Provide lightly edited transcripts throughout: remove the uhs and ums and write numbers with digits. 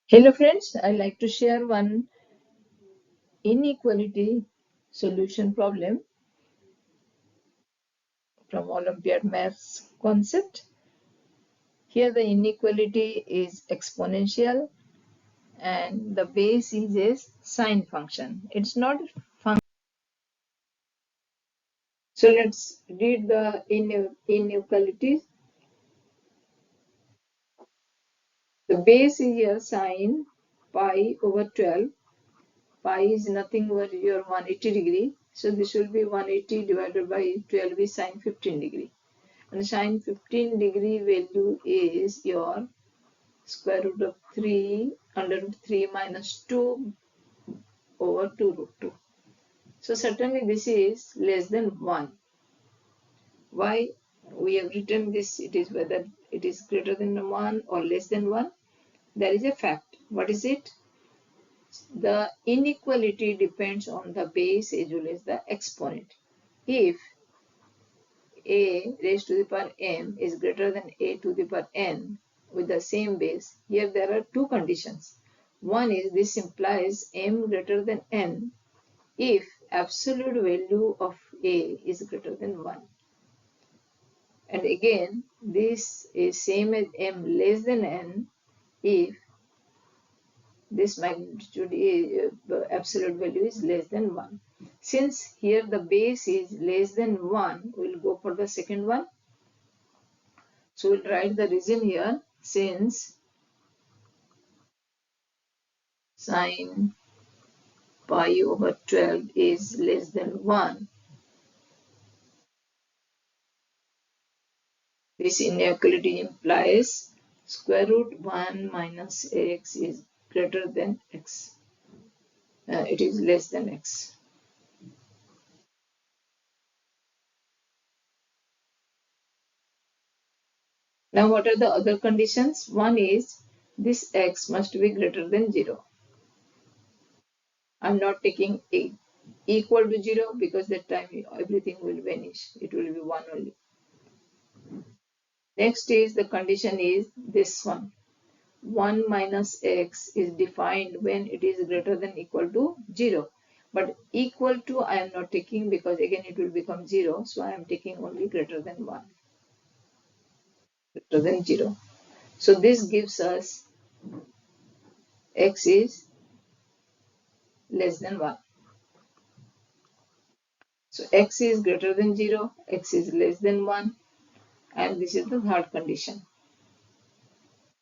Hello friends, I like to share one inequality solution problem from Olympiad maths concept. Here the inequality is exponential and the base is a sine function. It's not a function. So let's read the inequalities. The base is your sine pi over 12. Pi is nothing but your 180 degree. So this will be 180 divided by 12 is sine 15 degree. And sine 15 degree value is your square root of 3 under root 3 minus 2 over 2 root 2. So certainly this is less than 1. Why we have written this? It is whether it is greater than 1 or less than 1. There is a fact. What is it? The inequality depends on the base as well as the exponent. If a raised to the power m is greater than a to the power n with the same base, here there are two conditions. One is this implies m greater than n if absolute value of a is greater than 1. And again, this is same as m less than n if this magnitude is, absolute value is less than 1. Since here the base is less than 1, we'll go for the second one. So we'll write the reason here. Since sine pi over 12 is less than 1, this inequality implies square root 1 minus x is greater than x. It is less than x. Now what are the other conditions? One is this x must be greater than 0. I'm not taking equal to 0 because that time everything will vanish. It will be 1 only. Next is the condition is this one. 1 minus x is defined when it is greater than equal to 0. But equal to I am not taking because again it will become 0. So I am taking only greater than 1. Greater than 0. So this gives us x is less than 1. So x is greater than 0, x is less than 1, and this is the third condition.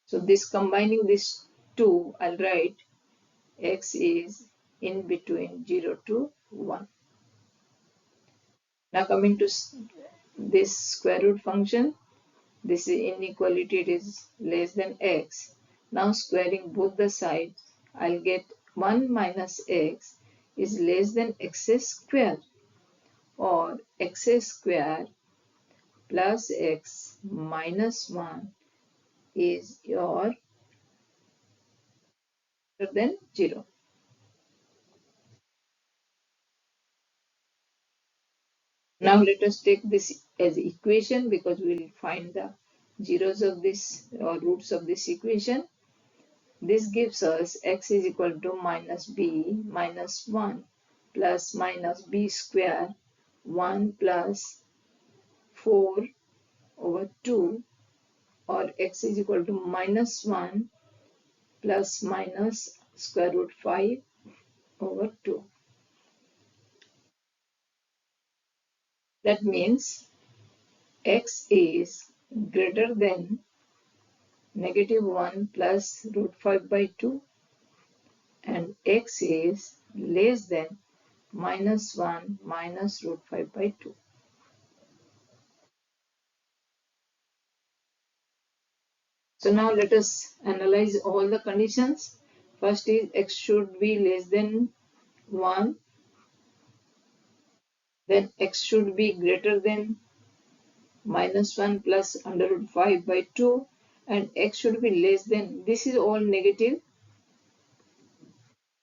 So this combining these two, I'll write x is in between 0 to 1. Now coming to this square root function, this is inequality, it is less than x. Now squaring both the sides, I'll get 1 minus x is less than x square, or x square plus x minus 1 is your greater than 0. Now let us take this as equation because we will find the zeros of this or roots of this equation. This gives us x is equal to minus b minus 1 plus minus b square 1 plus 4 over 2, or x is equal to minus 1 plus minus square root 5 over 2. That means x is greater than negative 1 plus root 5 by 2 and x is less than minus 1 minus root 5 by 2. So now let us analyze all the conditions. First is x should be less than 1, then x should be greater than minus 1 plus under root 5 by 2, and x should be less than, this is all negative.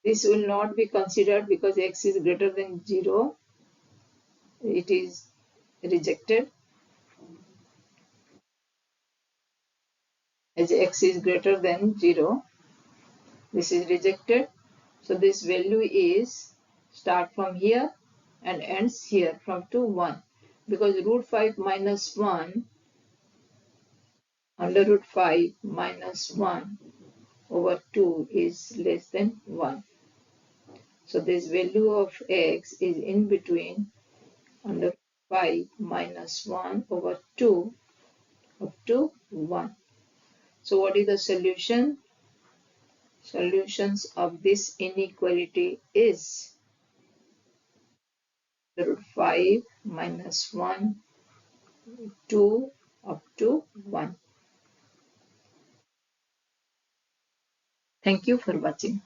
This will not be considered because x is greater than 0. It is rejected as x is greater than 0. This is rejected. So this value is start from here and ends here from 2, 1. Because root 5 minus 1, under root 5 minus 1 over 2 is less than 1. So this value of x is in between under 5 minus 1 over 2 up to 1. So what is the solution? Solutions of this inequality is root 5 minus 1, 2 up to 1. Thank you for watching.